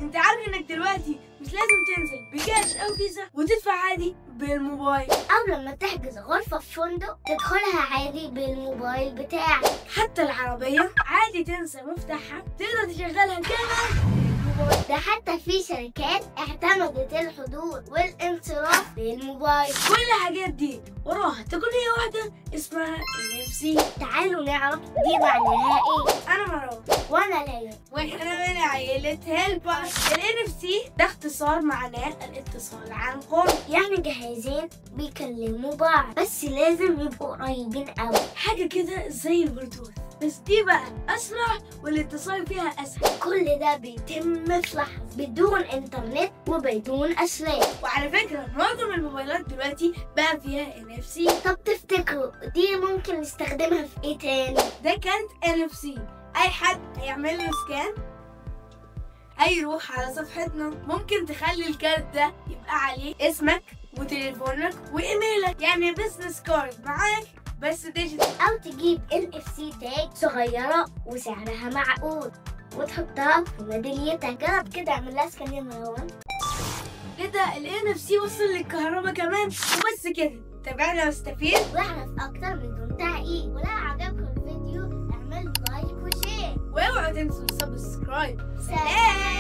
انت عارف انك دلوقتي مش لازم تنزل بكاش او فيزا وتدفع عادي بالموبايل، أو لما تحجز غرفة في فندق تدخلها عادي بالموبايل بتاعك. حتى العربية عادي تنسى مفتاحها تقدر تشغلها كمان بالموبايل. ده حتى في شركات اعتمدت الحضور والانصراف بالموبايل. كل الحاجات دي وراها تقنية واحدة اسمها NFC. تعالوا نعرف دي معناها ايه. أنا مروة وانا ليلى، واحنا من عائلة هيلبر. ال NFC ده اختصار معناه الاتصال عن قرب، يعني جهازين بيكلموا بعض بس لازم يبقوا قريبين قوي. حاجة كده زي البلوتوث، بس دي بقى أسرع والاتصال فيها أسهل. كل ده بيتم في لحظة بدون انترنت وبدون أسلاك. وعلى فكرة معظم الموبايلات دلوقتي بقى فيها NFC. طب تفتكروا دي ممكن نستخدمها في ايه تاني؟ ده كارت NFC، أي حد هيعمل له سكان هيروح على صفحتنا. ممكن تخلي الكارت ده يبقى عليه اسمك وتليفونك وإيميلك، يعني بزنس كارد معاك بس ديجيتال. أو تجيب NFC تاج صغيرة وسعرها معقول وتحطها في ميداليتك. جرب كده اعمل لها سكان يا مروان. كده ال NFC وصل للكهرباء كمان. وبس كده، تابعنا واستفيد واعرف أكتر من دون تعقيد. ولو عجبكم الفيديو اعملوا لايك وشير واوعوا تنسوا السبسكرايب. سلام.